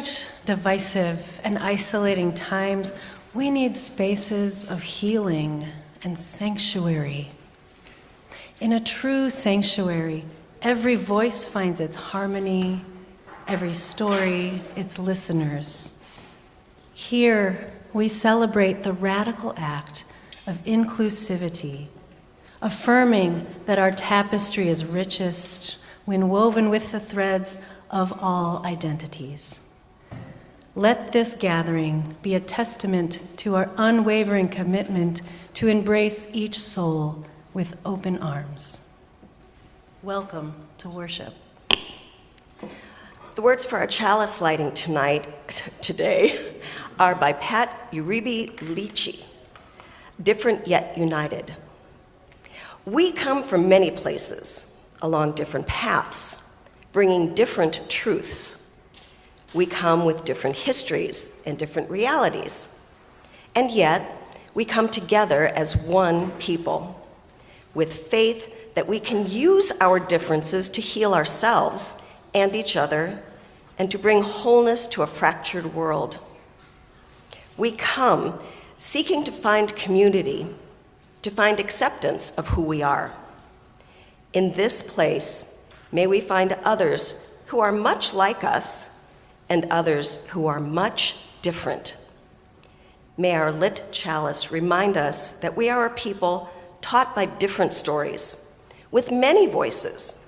such divisive and isolating times, we need spaces of healing and sanctuary. In a true sanctuary, every voice finds its harmony, every story its listeners. Here, we celebrate the radical act of inclusivity, affirming that our tapestry is richest when woven with the threads of all identities. Let this gathering be a testament to our unwavering commitment to embrace each soul with open arms. Welcome to worship. The words for our chalice lighting today are by Pat Uribe-Leachy, Different Yet United. We come from many places, along different paths, bringing different truths. We come with different histories and different realities, and yet we come together as one people, with faith that we can use our differences to heal ourselves and each other, and to bring wholeness to a fractured world. We come seeking to find community, to find acceptance of who we are. In this place, may we find others who are much like us and others who are much different. May our lit chalice remind us that we are a people taught by different stories, with many voices,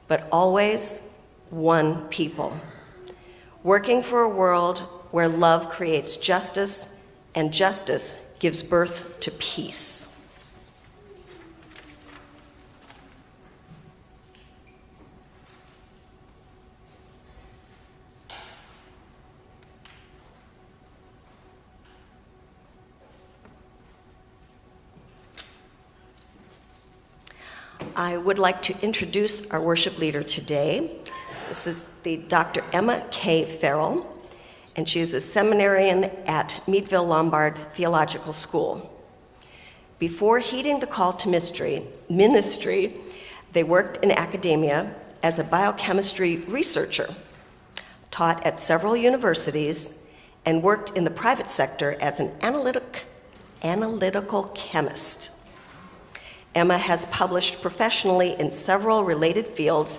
but always one people, working for a world where love creates justice and justice gives birth to peace. I would like to introduce our worship leader today. This is the Dr. Emma K. Farrell, and she is a seminarian at Meadville Lombard Theological School. Before heeding the call to ministry, they worked in academia as a biochemistry researcher, taught at several universities, and worked in the private sector as an analytical chemist. Emma has published professionally in several related fields,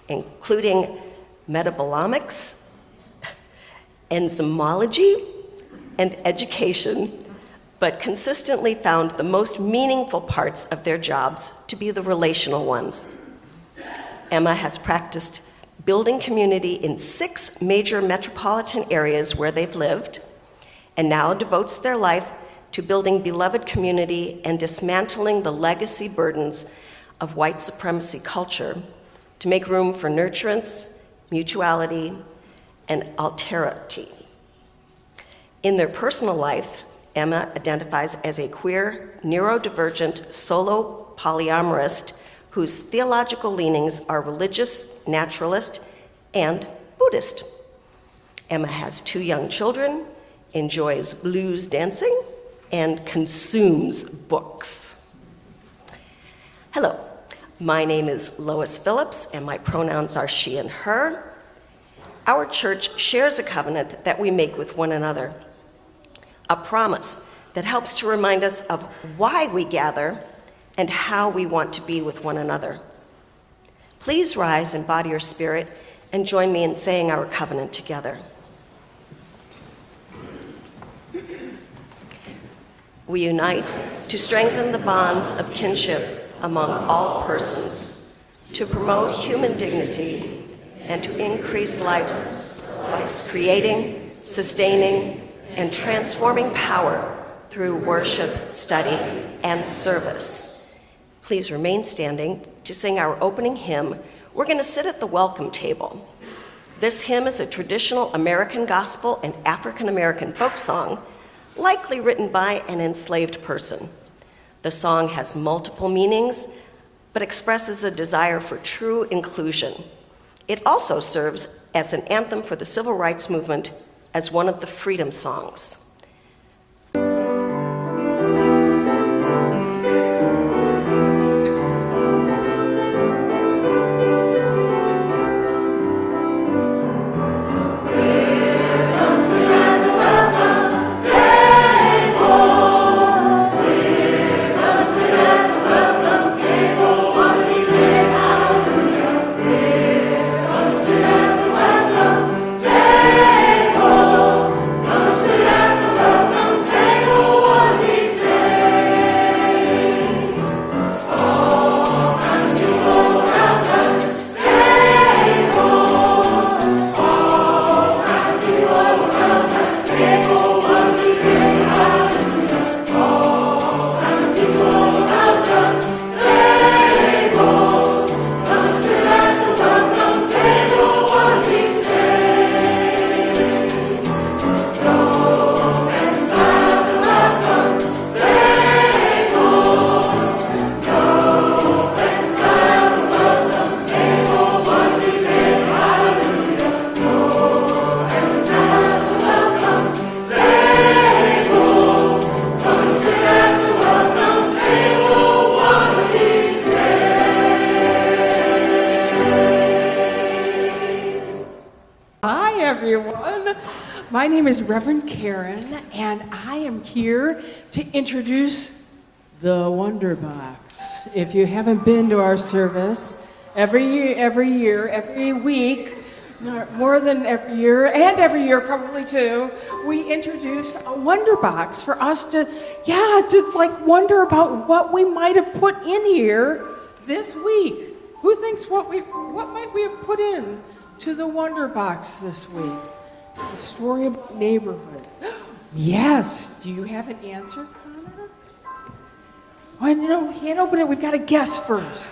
including metabolomics, enzymology, and education, but consistently found the most meaningful parts of their jobs to be the relational ones. Emma has practiced building community in 6 major metropolitan areas where they've lived, and now devotes their life to building beloved community and dismantling the legacy burdens of white supremacy culture to make room for nurturance, mutuality, and alterity. In their personal life, Emma identifies as a queer, neurodivergent, solo polyamorist whose theological leanings are religious, naturalist, and Buddhist. Emma has 2 young children, enjoys blues dancing, and consumes books. Hello, my name is Lois Phillips, and my pronouns are she and her. Our church shares a covenant that we make with one another, a promise that helps to remind us of why we gather and how we want to be with one another. Please rise in body or spirit and join me in saying our covenant together. We unite to strengthen the bonds of kinship among all persons, to promote human dignity, and to increase life's creating, sustaining, and transforming power through worship, study, and service. Please remain standing to sing our opening hymn. We're going to sit at the welcome table. This hymn is a traditional American gospel and African American folk song, likely written by an enslaved person. The song has multiple meanings, but expresses a desire for true inclusion. It also serves as an anthem for the civil rights movement as one of the freedom songs. Yeah. My name is Reverend Karen, and I am here to introduce the Wonder Box. If you haven't been to our service, every week, more than every year, and every year probably too, we introduce a Wonder Box for us to wonder about what we might have put in here this week. Who thinks what might we have put in to the Wonder Box this week? It's a story about neighborhoods. Yes. Do you have an answer, Connor? Well, no, we can't open it. We've got to guess first.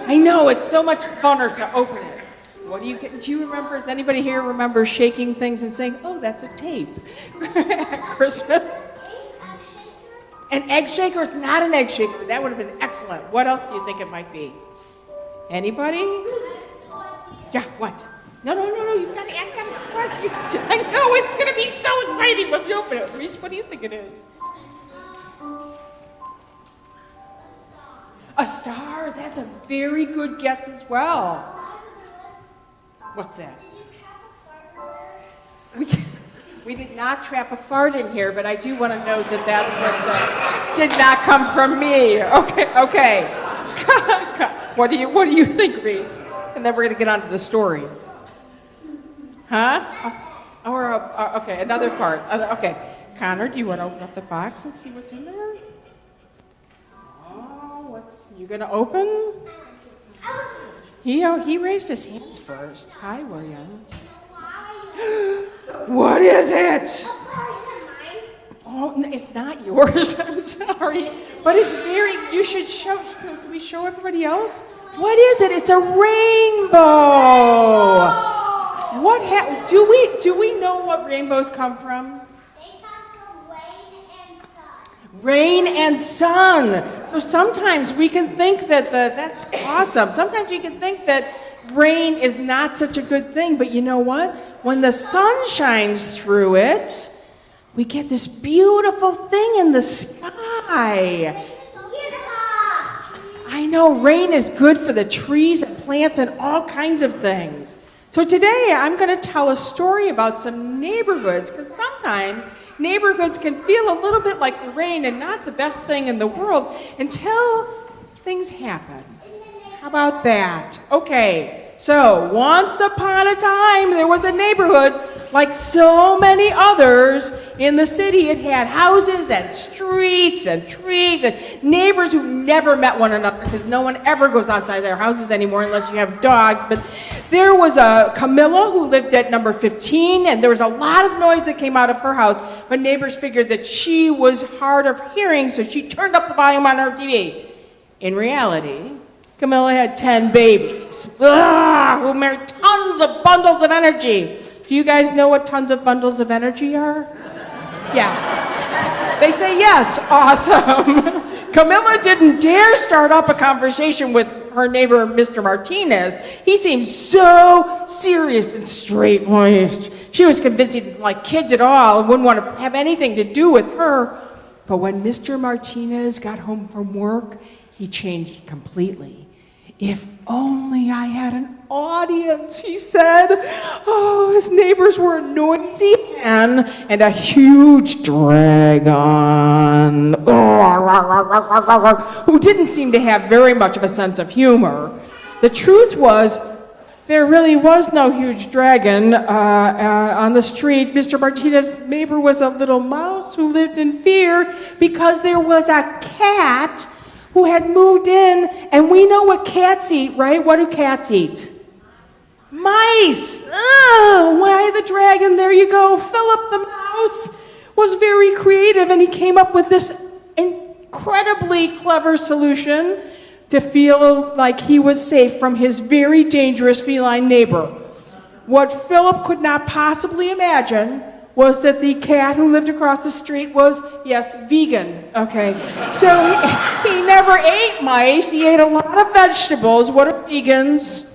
I know, it's so much funner to open it. What do you remember? Does anybody here remember shaking things and saying, oh, that's a tape at Christmas? An egg shaker? It's not an egg shaker. That would have been excellent. What else do you think it might be? Anybody? Yeah, what? No, you've got to act on it. I know, it's going to be so exciting when we open it. Reese, what do you think it is? A star. That's a very good guess as well. What's that? We did not trap a fart in here, but I do want to note that that's what did not come from me. Okay. What do you think, Reese? And then we're going to get on to the story. Huh? Okay, another fart. Okay. Connor, do you want to open up the box and see what's in there? Oh, you going to open? He raised his hands first. Hi, William. What is it? Oh, it's not yours. I'm sorry. But it's you should show, can we show everybody else? What is it? It's a rainbow. Do we know what rainbows come from? They come from rain and sun. Rain and sun. So sometimes we can think that's awesome. Sometimes we can think that rain is not such a good thing, but you know what? When the sun shines through it, we get this beautiful thing in the sky. I know, rain is good for the trees and plants and all kinds of things. So today I'm going to tell a story about some neighborhoods, because sometimes neighborhoods can feel a little bit like the rain and not the best thing in the world until things happen. How about that? Okay. So, once upon a time, there was a neighborhood like so many others in the city. It had houses and streets and trees and neighbors who never met one another, because no one ever goes outside their houses anymore unless you have dogs. But there was a Camilla who lived at number 15, and there was a lot of noise that came out of her house, but neighbors figured that she was hard of hearing, so she turned up the volume on her TV. In reality, Camilla had 10 babies who married tons of bundles of energy. Do you guys know what tons of bundles of energy are? Yeah. They say yes. Awesome. Camilla didn't dare start up a conversation with her neighbor, Mr. Martinez. He seemed so serious and straight-laced. She was convinced he didn't like kids at all and wouldn't want to have anything to do with her. But when Mr. Martinez got home from work, he changed completely. If only I had an audience, he said. Oh, his neighbors were a noisy hen and a huge dragon, who didn't seem to have very much of a sense of humor. The truth was, there really was no huge dragon on the street. Mr. Martinez's neighbor was a little mouse who lived in fear because there was a cat who had moved in, and we know what cats eat, right? What do cats eat? Mice! Why the dragon? There you go. Philip the mouse was very creative, and he came up with this incredibly clever solution to feel like he was safe from his very dangerous feline neighbor. What Philip could not possibly imagine was that the cat who lived across the street was, yes, vegan, okay? So he never ate mice. He ate a lot of vegetables. What are vegans?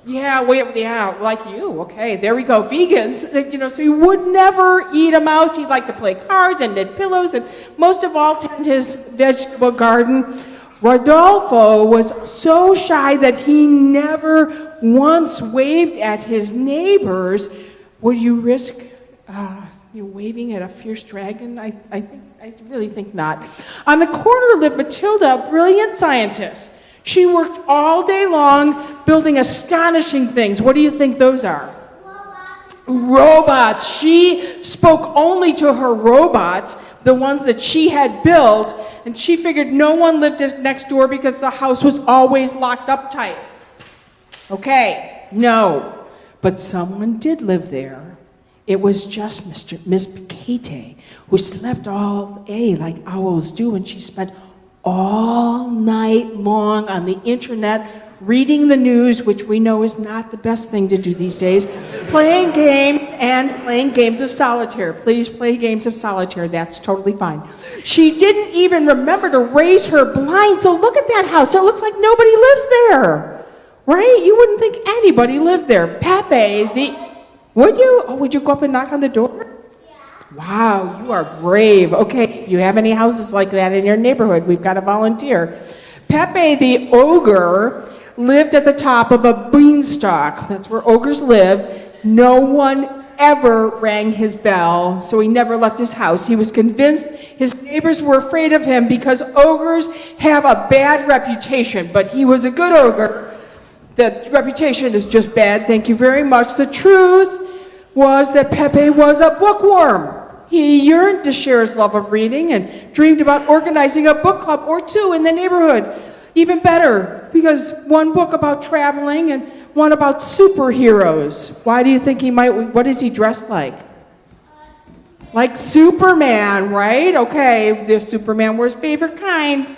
Yeah, like you. Okay, there we go. Vegans, so he would never eat a mouse. He'd like to play cards and knit pillows and most of all tend his vegetable garden. Rodolfo was so shy that he never once waved at his neighbors, would you risk waving at a fierce dragon? I really think not. On the corner lived Matilda, a brilliant scientist. She worked all day long building astonishing things. What do you think those are? Robots. She spoke only to her robots, the ones that she had built, and she figured no one lived next door because the house was always locked up tight. Okay, no. But someone did live there. It was just Miss Kate, who slept all day like owls do, and she spent all night long on the internet reading the news, which we know is not the best thing to do these days, playing games of solitaire. Please play games of solitaire. That's totally fine. She didn't even remember to raise her blind, so look at that house. It looks like nobody lives there, right? You wouldn't think anybody lived there. Pepe, would you? Oh, would you go up and knock on the door? Wow, you are brave. Okay, if you have any houses like that in your neighborhood, we've got a volunteer. Pepe the ogre lived at the top of a beanstalk. That's where ogres live. No one ever rang his bell, so he never left his house. He was convinced his neighbors were afraid of him because ogres have a bad reputation, but he was a good ogre. The reputation is just bad. Thank you very much. The truth was that Pepe was a bookworm. He yearned to share his love of reading and dreamed about organizing a book club or two in the neighborhood. Even better, because one book about traveling and one about superheroes. Why do you think he might, what is he dressed like? Like Superman, right? Okay, the Superman wears favorite kind.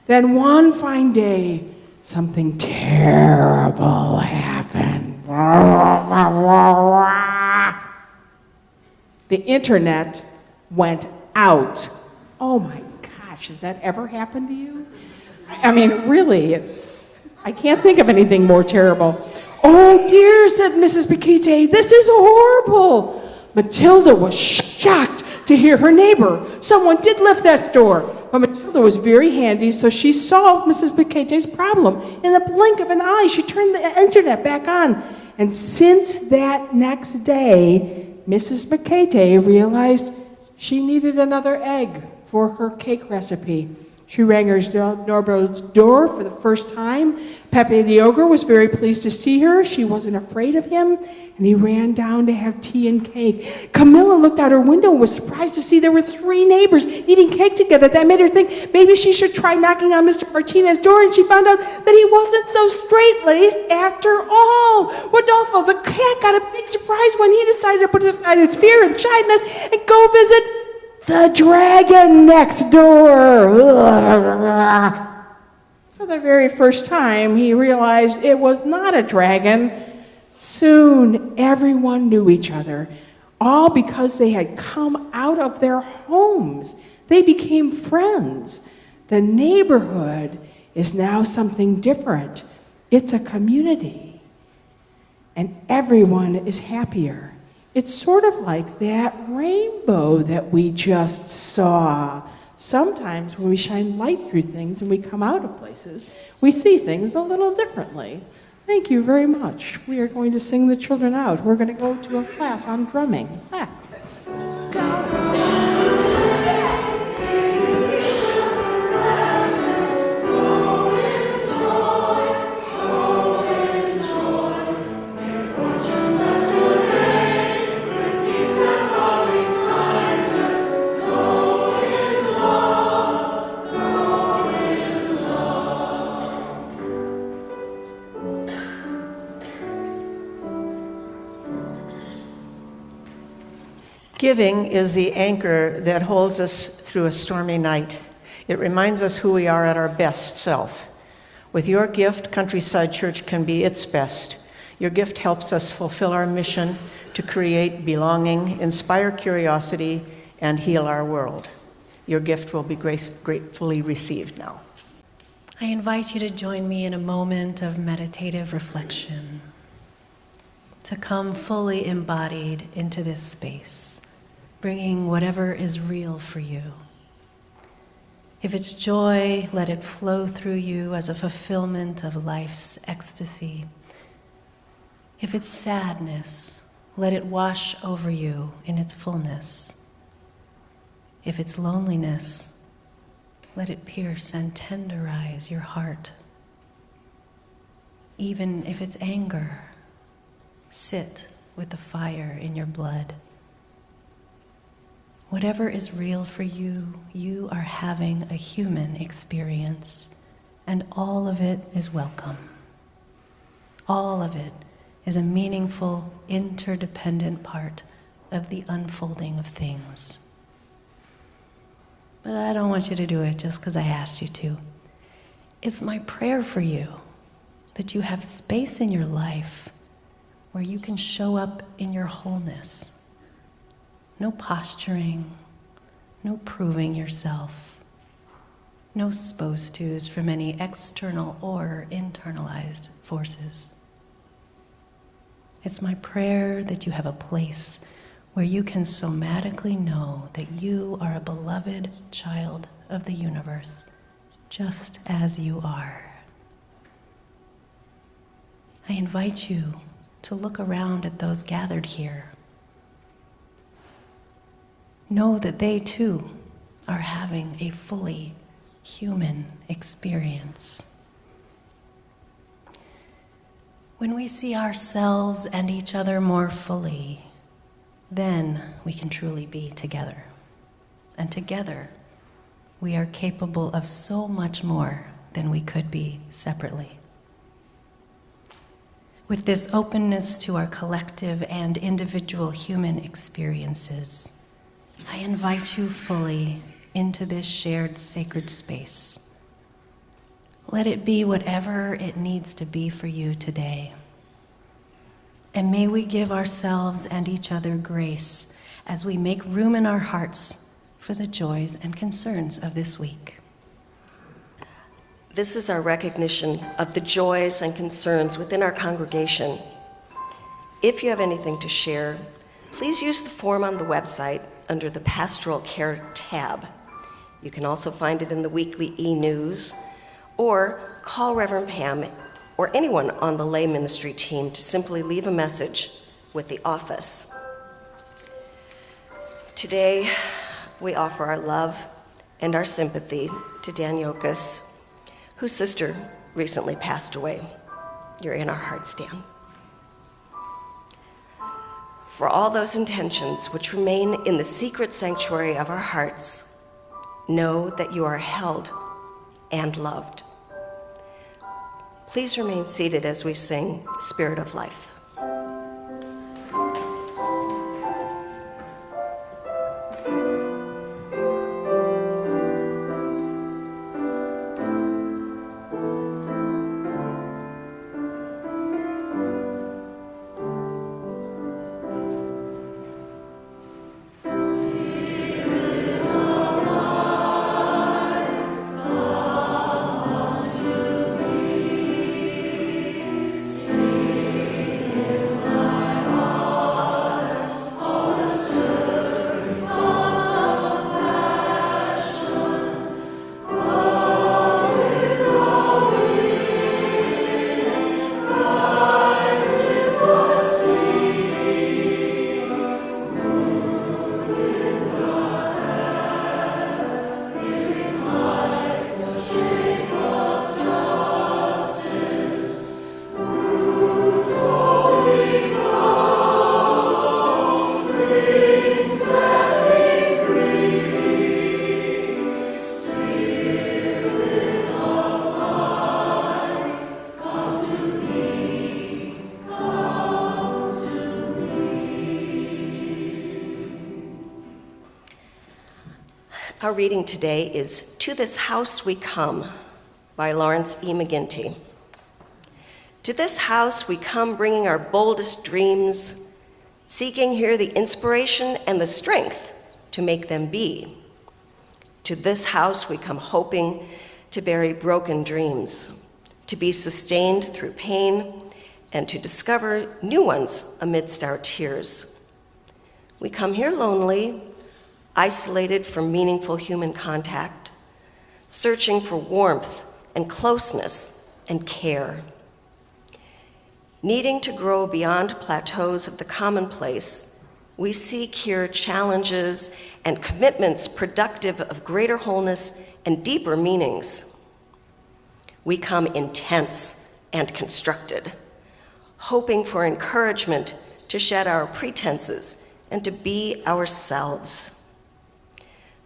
Then one fine day, something terrible happened. The internet went out. Oh my gosh, has that ever happened to you? I mean, really, I can't think of anything more terrible. Oh dear, said Mrs. Paquite, this is horrible. Matilda was shocked to hear her neighbor. Someone did live next door. But Matilda was very handy, so she solved Mrs. Paquite's problem. In the blink of an eye, she turned the internet back on. And since that next day, Mrs. Paquite realized she needed another egg for her cake recipe. She rang her neighbor's door for the first time. Pepe the ogre was very pleased to see her. She wasn't afraid of him, and he ran down to have tea and cake. Camilla looked out her window and was surprised to see there were 3 neighbors eating cake together. That made her think maybe she should try knocking on Mr. Martinez's door, and she found out that he wasn't so straight-laced after all. Rodolfo the cat got a big surprise when he decided to put aside his fear and shyness and go visit the dragon next door. For the very first time, he realized it was not a dragon. Soon, everyone knew each other, all because they had come out of their homes. They became friends. The neighborhood is now something different. It's a community, and everyone is happier. It's sort of like that rainbow that we just saw. Sometimes when we shine light through things and we come out of places, we see things a little differently. Thank you very much. We are going to sing the children out. We're going to go to a class on drumming. Giving is the anchor that holds us through a stormy night. It reminds us who we are at our best self. With your gift, Countryside Church can be its best. Your gift helps us fulfill our mission to create belonging, inspire curiosity, and heal our world. Your gift will be gratefully received now. I invite you to join me in a moment of meditative reflection, to come fully embodied into this space, bringing whatever is real for you. If it's joy, let it flow through you as a fulfillment of life's ecstasy. If it's sadness, let it wash over you in its fullness. If it's loneliness, let it pierce and tenderize your heart. Even if it's anger, sit with the fire in your blood. Whatever is real for you, you are having a human experience, and all of it is welcome. All of it is a meaningful, interdependent part of the unfolding of things. But I don't want you to do it just because I asked you to. It's my prayer for you that you have space in your life where you can show up in your wholeness. No posturing, no proving yourself, no supposed to's from any external or internalized forces. It's my prayer that you have a place where you can somatically know that you are a beloved child of the universe, just as you are. I invite you to look around at those gathered here. Know that they too are having a fully human experience. When we see ourselves and each other more fully, then we can truly be together. And together, we are capable of so much more than we could be separately. With this openness to our collective and individual human experiences, I invite you fully into this shared sacred space. Let it be whatever it needs to be for you today. And may we give ourselves and each other grace as we make room in our hearts for the joys and concerns of this week. This is our recognition of the joys and concerns within our congregation. If you have anything to share, please use the form on the website under the Pastoral Care tab. You can also find it in the weekly e-news, or call Reverend Pam or anyone on the lay ministry team to simply leave a message with the office. Today, we offer our love and our sympathy to Dan Yokas, whose sister recently passed away. You're in our hearts, Dan. For all those intentions which remain in the secret sanctuary of our hearts, know that you are held and loved. Please remain seated as we sing Spirit of Life. Our reading today is To This House We Come by Lawrence E. McGinty. To this house we come bringing our boldest dreams, seeking here the inspiration and the strength to make them be. To this house we come hoping to bury broken dreams, to be sustained through pain, and to discover new ones amidst our tears. We come here lonely, isolated from meaningful human contact, searching for warmth and closeness and care. Needing to grow beyond plateaus of the commonplace, we seek here challenges and commitments productive of greater wholeness and deeper meanings. We come intense and constructed, hoping for encouragement to shed our pretenses and to be ourselves.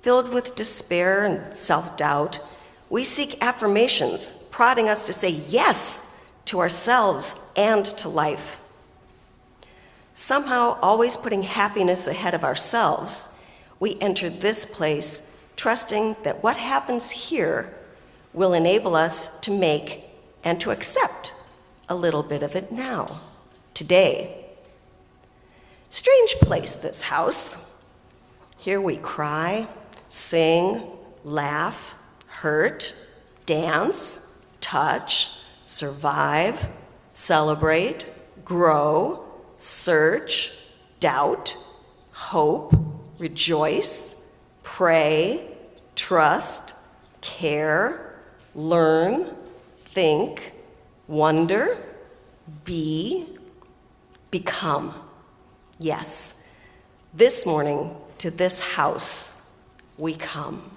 Filled with despair and self-doubt, we seek affirmations, prodding us to say yes to ourselves and to life. Somehow, always putting happiness ahead of ourselves, we enter this place trusting that what happens here will enable us to make and to accept a little bit of it now, today. Strange place, this house. Here we cry, sing, laugh, hurt, dance, touch, survive, celebrate, grow, search, doubt, hope, rejoice, pray, trust, care, learn, think, wonder, be, become. Yes, this morning to this house we come.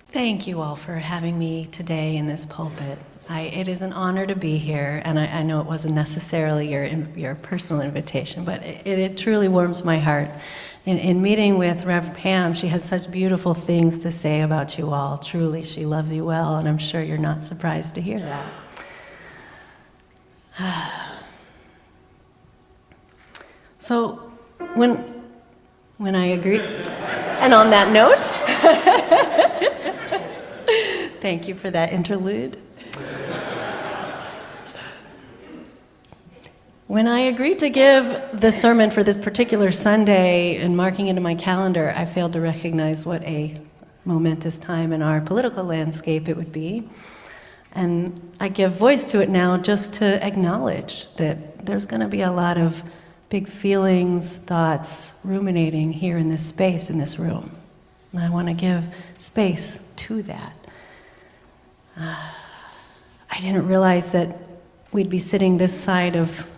Thank you all for having me today in this pulpit. It is an honor to be here, and I know it wasn't necessarily your personal invitation, but it truly warms my heart. In meeting with Rev Pam, she had such beautiful things to say about you all. Truly, she loves you well, and I'm sure you're not surprised to hear that. So, when I agree, and on that note, thank you for that interlude. When I agreed to give the sermon for this particular Sunday and marking it in my calendar, I failed to recognize what a momentous time in our political landscape it would be. And I give voice to it now just to acknowledge that there's going to be a lot of big feelings, thoughts, ruminating here in this space, in this room. And I want to give space to that. I didn't realize that we'd be sitting this side of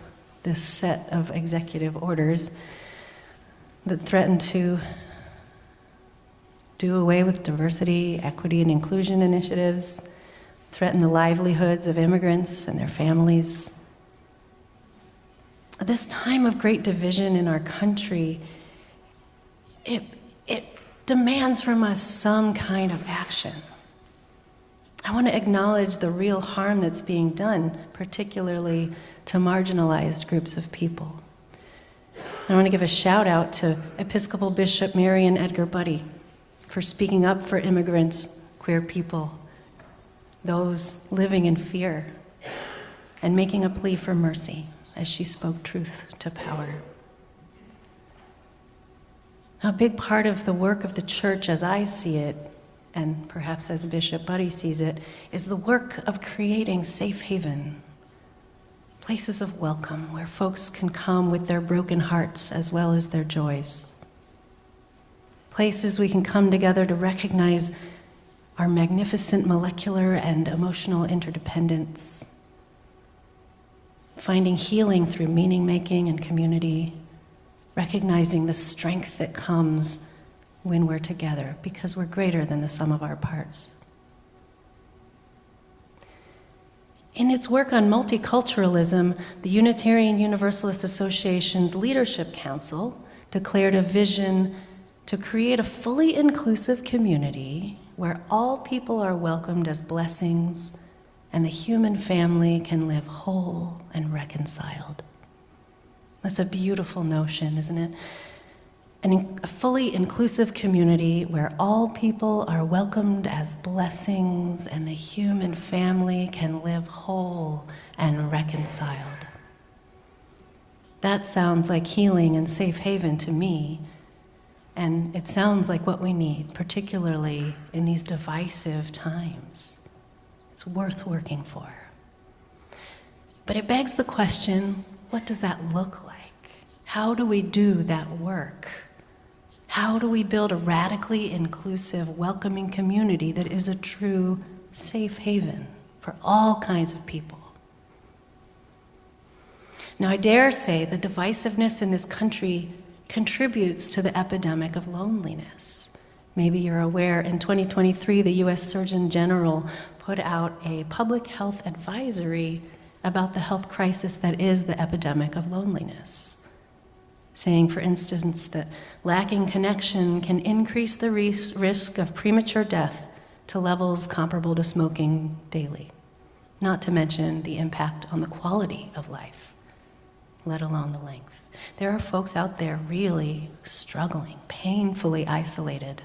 this set of executive orders that threaten to do away with diversity, equity, and inclusion initiatives, threaten the livelihoods of immigrants and their families. This time of great division in our country, it demands from us some kind of action. I want to acknowledge the real harm that's being done, particularly to marginalized groups of people. I want to give a shout out to Episcopal Bishop Marian Edgar Buddy for speaking up for immigrants, queer people, those living in fear, and making a plea for mercy as she spoke truth to power. A big part of the work of the church as I see it, and perhaps as Bishop Buddy sees it, is the work of creating safe haven, places of welcome where folks can come with their broken hearts as well as their joys. Places we can come together to recognize our magnificent molecular and emotional interdependence, finding healing through meaning-making and community, recognizing the strength that comes when we're together, because we're greater than the sum of our parts. In its work on multiculturalism, the Unitarian Universalist Association's Leadership Council declared a vision to create a fully inclusive community where all people are welcomed as blessings and the human family can live whole and reconciled. That's a beautiful notion, isn't it? A fully inclusive community where all people are welcomed as blessings and the human family can live whole and reconciled. That sounds like healing and safe haven to me, and it sounds like what we need, particularly in these divisive times. It's worth working for. But it begs the question, what does that look like? How do we do that work? How do we build a radically inclusive, welcoming community that is a true safe haven for all kinds of people? Now, I dare say the divisiveness in this country contributes to the epidemic of loneliness. Maybe you're aware in 2023, the US Surgeon General put out a public health advisory about the health crisis that is the epidemic of loneliness, saying, for instance, that lacking connection can increase the risk of premature death to levels comparable to smoking daily, not to mention the impact on the quality of life, let alone the length. There are folks out there really struggling, painfully isolated.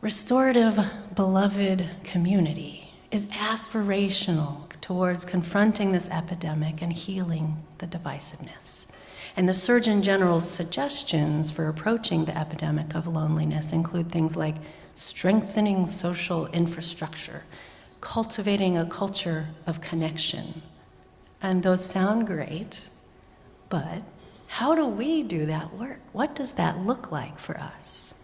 Restorative, beloved community is aspirational towards confronting this epidemic and healing the divisiveness. And the Surgeon General's suggestions for approaching the epidemic of loneliness include things like strengthening social infrastructure, cultivating a culture of connection. And those sound great, but how do we do that work? What does that look like for us?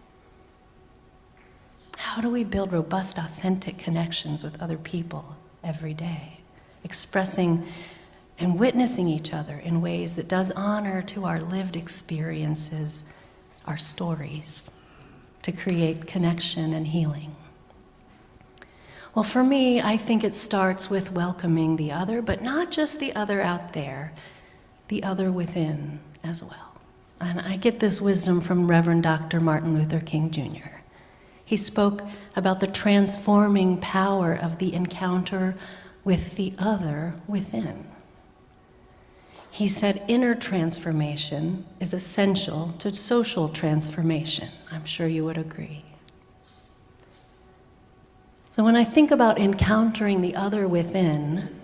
How do we build robust, authentic connections with other people every day, expressing and witnessing each other in ways that does honor to our lived experiences, our stories, to create connection and healing? Well, for me, I think it starts with welcoming the other, but not just the other out there, the other within as well. And I get this wisdom from Reverend Dr. Martin Luther King Jr. He spoke about the transforming power of the encounter with the other within. He said inner transformation is essential to social transformation. I'm sure you would agree. So when I think about encountering the other within,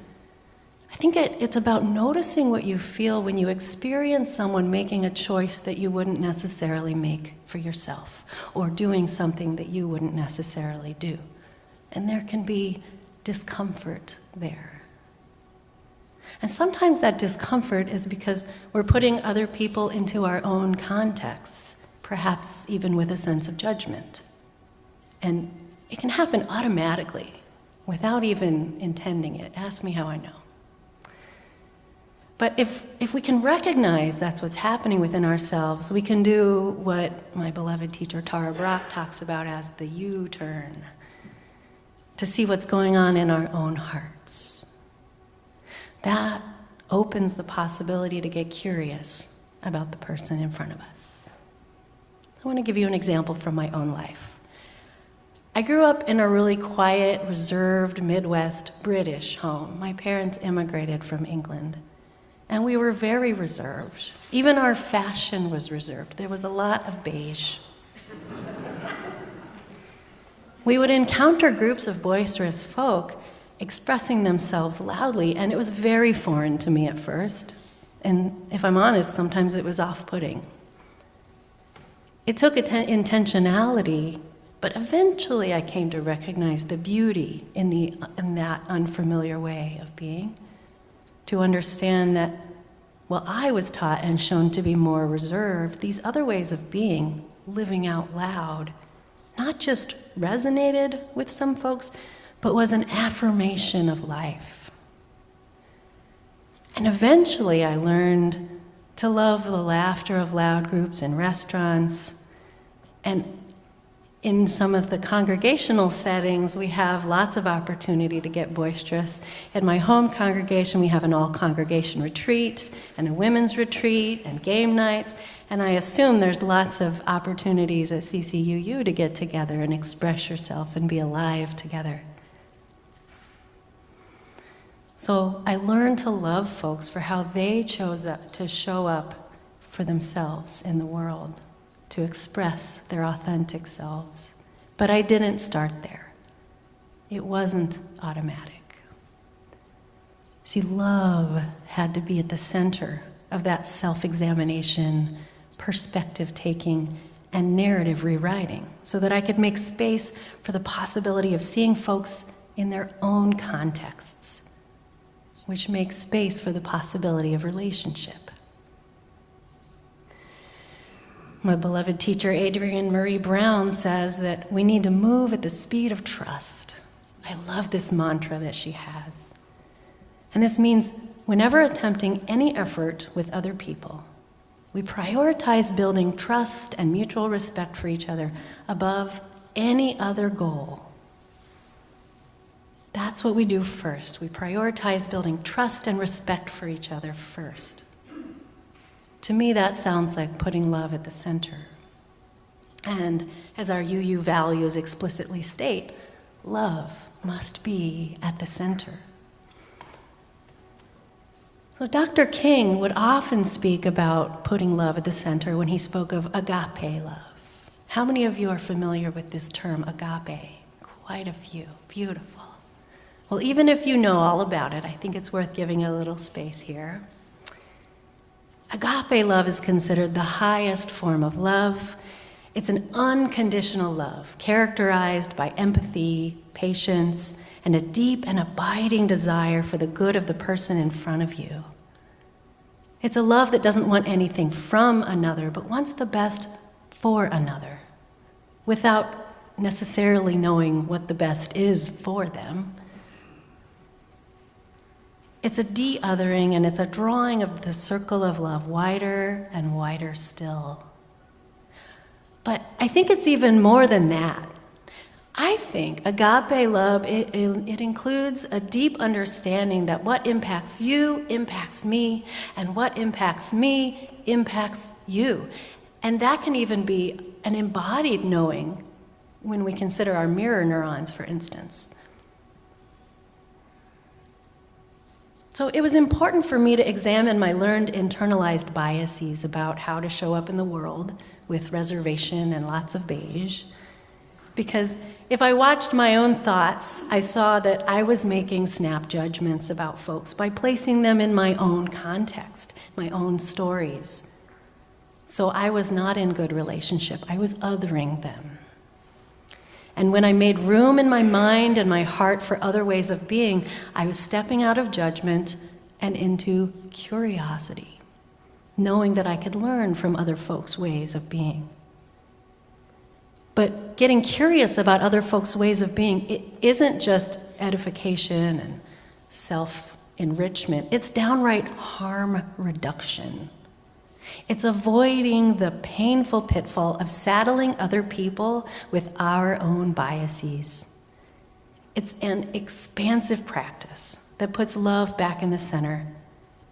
I think it's about noticing what you feel when you experience someone making a choice that you wouldn't necessarily make for yourself, or doing something that you wouldn't necessarily do. And there can be discomfort there. And sometimes that discomfort is because we're putting other people into our own contexts, perhaps even with a sense of judgment. And it can happen automatically, without even intending it. Ask me how I know. But if we can recognize that's what's happening within ourselves, we can do what my beloved teacher Tara Brach talks about as the U-turn, to see what's going on in our own hearts. That opens the possibility to get curious about the person in front of us. I want to give you an example from my own life. I grew up in a really quiet, reserved, Midwest British home. My parents immigrated from England. And we were very reserved. Even our fashion was reserved. There was a lot of beige. We would encounter groups of boisterous folk expressing themselves loudly, and it was very foreign to me at first. And if I'm honest, sometimes it was off-putting. It took intentionality, but eventually I came to recognize the beauty in that unfamiliar way of being. To understand that while I was taught and shown to be more reserved, these other ways of being, living out loud, not just resonated with some folks, but was an affirmation of life. And eventually I learned to love the laughter of loud groups in restaurants. And in some of the congregational settings, we have lots of opportunity to get boisterous. At my home congregation, we have an all-congregation retreat and a women's retreat and game nights, and I assume there's lots of opportunities at CCUU to get together and express yourself and be alive together. So I learned to love folks for how they chose to show up for themselves in the world, to express their authentic selves. But I didn't start there. It wasn't automatic. See, love had to be at the center of that self-examination, perspective-taking, and narrative rewriting, so that I could make space for the possibility of seeing folks in their own contexts, which makes space for the possibility of relationship. My beloved teacher, Adrienne Marie Brown, says that we need to move at the speed of trust. I love this mantra that she has. And this means whenever attempting any effort with other people, we prioritize building trust and mutual respect for each other above any other goal. That's what we do first. We prioritize building trust and respect for each other first. To me, that sounds like putting love at the center. And as our UU values explicitly state, love must be at the center. So Dr. King would often speak about putting love at the center when he spoke of agape love. How many of you are familiar with this term, agape? Quite a few. Beautiful. Well, even if you know all about it, I think it's worth giving a little space here. Agape love is considered the highest form of love. It's an unconditional love, characterized by empathy, patience, and a deep and abiding desire for the good of the person in front of you. It's a love that doesn't want anything from another, but wants the best for another, without necessarily knowing what the best is for them. It's a de-othering, and it's a drawing of the circle of love wider and wider still. But I think it's even more than that. I think agape love, it includes a deep understanding that what impacts you impacts me, and what impacts me impacts you. And that can even be an embodied knowing when we consider our mirror neurons, for instance. So it was important for me to examine my learned internalized biases about how to show up in the world with reservation and lots of beige. Because if I watched my own thoughts, I saw that I was making snap judgments about folks by placing them in my own context, my own stories. So I was not in good relationship. I was othering them. And when I made room in my mind and my heart for other ways of being, I was stepping out of judgment and into curiosity, knowing that I could learn from other folks' ways of being. But getting curious about other folks' ways of being, it isn't just edification and self-enrichment. It's downright harm reduction. It's avoiding the painful pitfall of saddling other people with our own biases. It's an expansive practice that puts love back in the center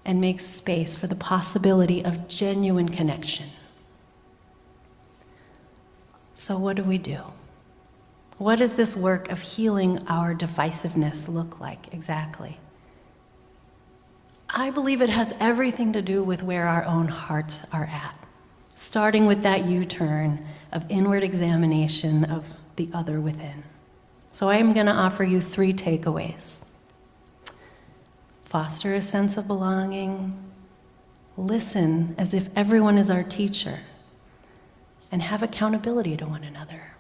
and makes space for the possibility of genuine connection. So what do we do? What does this work of healing our divisiveness look like exactly? I believe it has everything to do with where our own hearts are at, starting with that U-turn of inward examination of the other within. So I am going to offer you 3 takeaways. Foster a sense of belonging, listen as if everyone is our teacher, and have accountability to one another.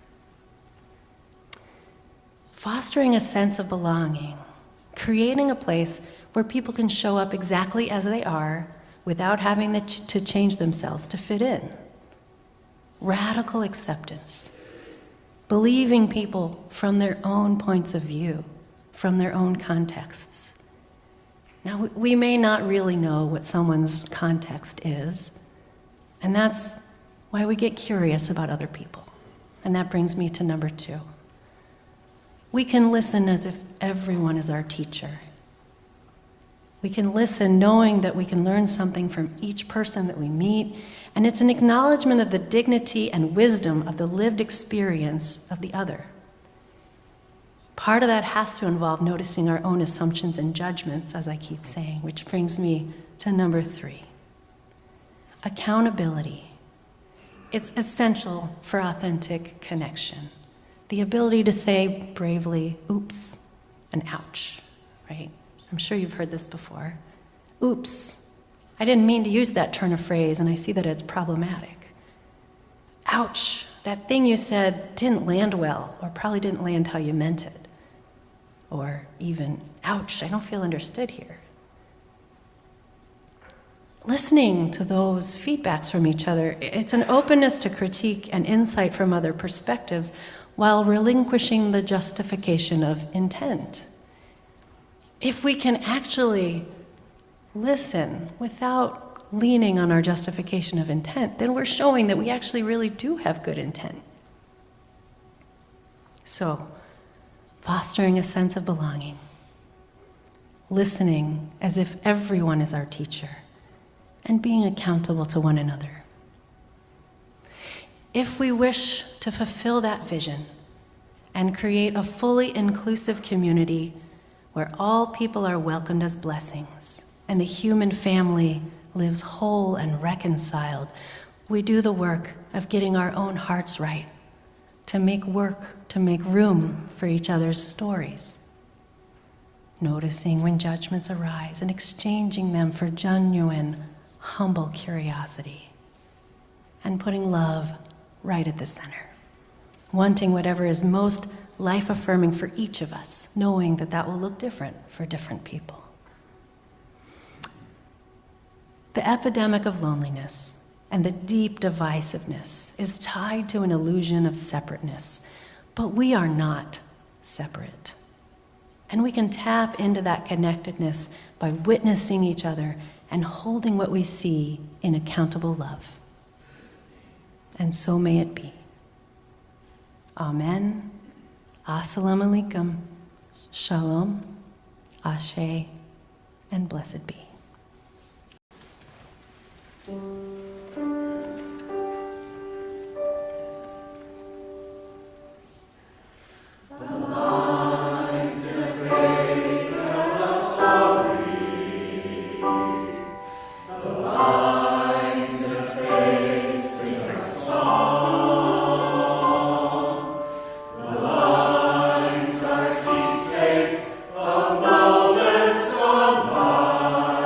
Fostering a sense of belonging, creating a place where people can show up exactly as they are without having to change themselves to fit in. Radical acceptance. Believing people from their own points of view, from their own contexts. Now, we may not really know what someone's context is, and that's why we get curious about other people. And that brings me to number 2. We can listen as if everyone is our teacher. We can listen knowing that we can learn something from each person that we meet, and it's an acknowledgement of the dignity and wisdom of the lived experience of the other. Part of that has to involve noticing our own assumptions and judgments, as I keep saying, which brings me to number 3. Accountability. It's essential for authentic connection. The ability to say bravely, oops, and ouch, right? I'm sure you've heard this before. Oops, I didn't mean to use that turn of phrase, and I see that it's problematic. Ouch, that thing you said didn't land well, or probably didn't land how you meant it. Or even, ouch, I don't feel understood here. Listening to those feedbacks from each other, it's an openness to critique and insight from other perspectives while relinquishing the justification of intent. If we can actually listen without leaning on our justification of intent, then we're showing that we actually really do have good intent. So, fostering a sense of belonging, listening as if everyone is our teacher, and being accountable to one another. If we wish to fulfill that vision and create a fully inclusive community where all people are welcomed as blessings and the human family lives whole and reconciled, we do the work of getting our own hearts right, to make room for each other's stories, noticing when judgments arise and exchanging them for genuine, humble curiosity, and putting love right at the center, wanting whatever is most life-affirming for each of us, knowing that that will look different for different people. The epidemic of loneliness and the deep divisiveness is tied to an illusion of separateness, but we are not separate. And we can tap into that connectedness by witnessing each other and holding what we see in accountable love. And so may it be. Amen. Assalamu alaikum. Shalom. Ashe. And blessed be. Keepsake of moments gone by.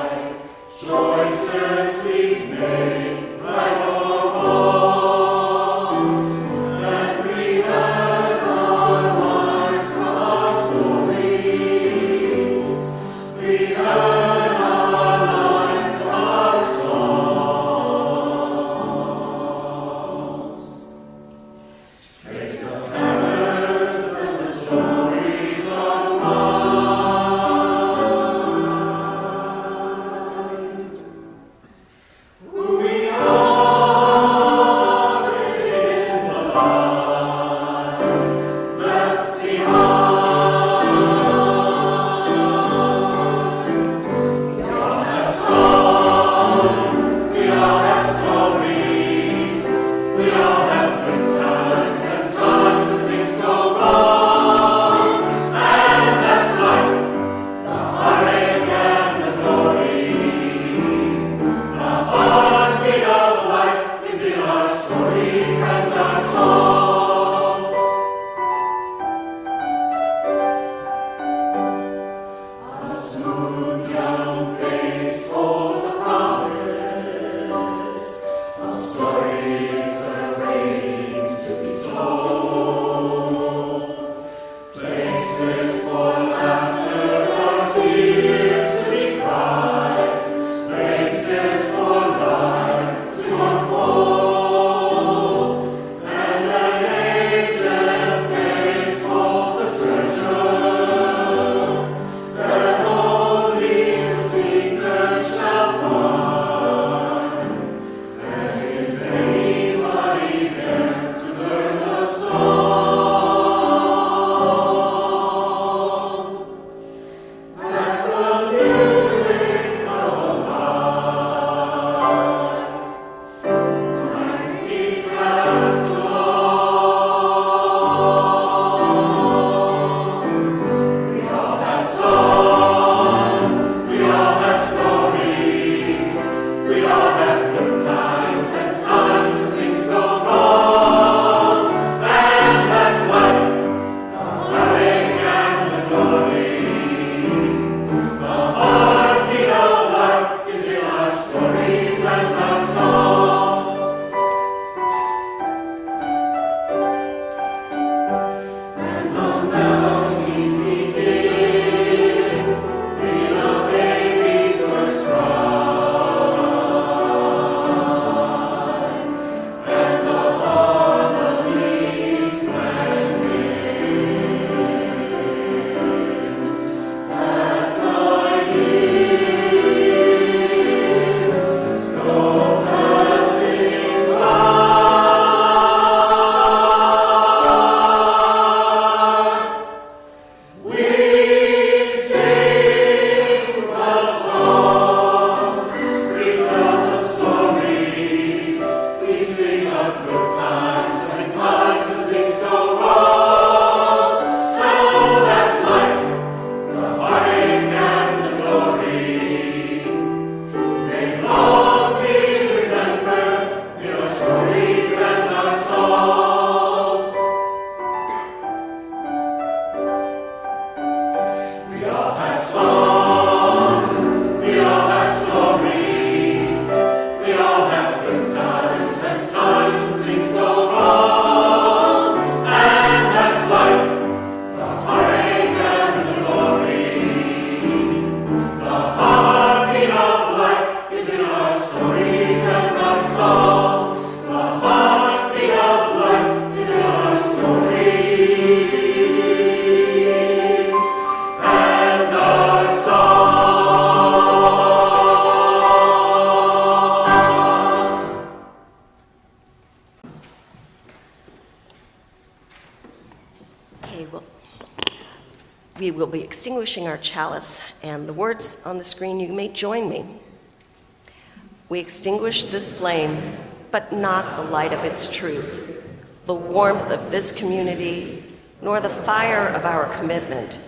Okay, well, we will be extinguishing our chalice, and the words on the screen, you may join me. We extinguish this flame, but not the light of its truth, the warmth of this community, nor the fire of our commitment.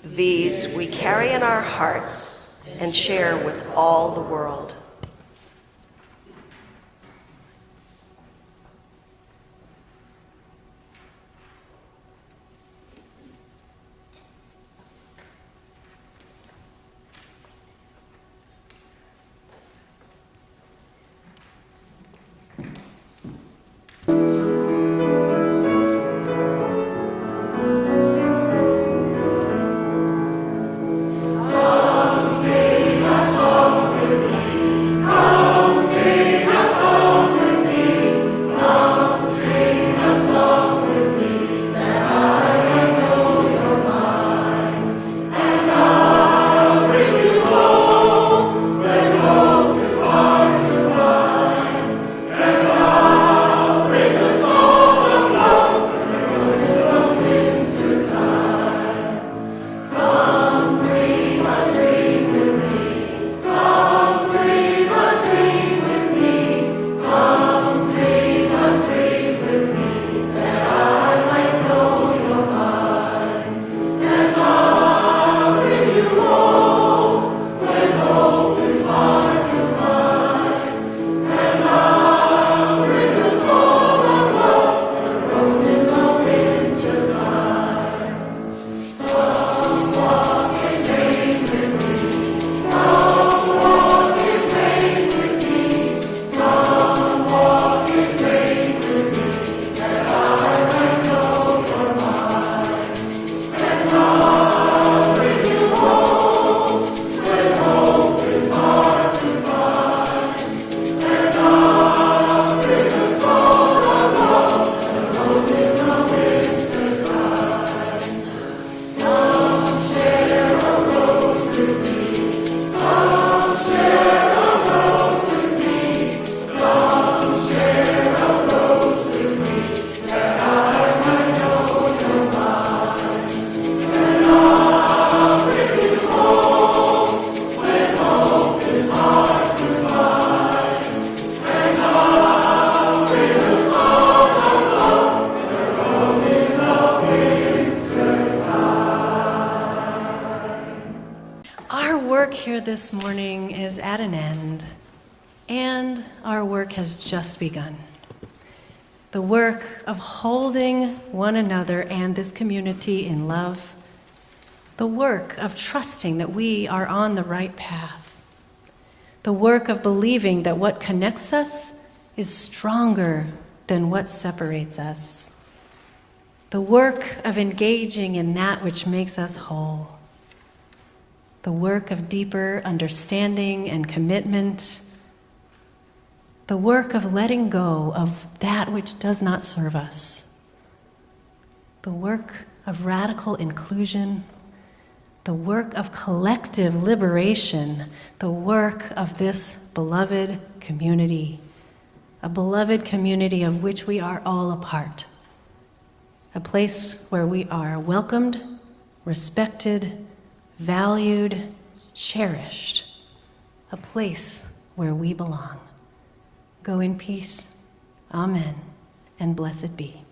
These we carry in our hearts and share with all the world. This morning is at an end, and our work has just begun. The work of holding one another and this community in love, the work of trusting that we are on the right path, the work of believing that what connects us is stronger than what separates us, the work of engaging in that which makes us whole, the work of deeper understanding and commitment, the work of letting go of that which does not serve us, the work of radical inclusion, the work of collective liberation, the work of this beloved community, a beloved community of which we are all a part, a place where we are welcomed, respected, valued, cherished, a place where we belong. Go in peace. Amen, and blessed be.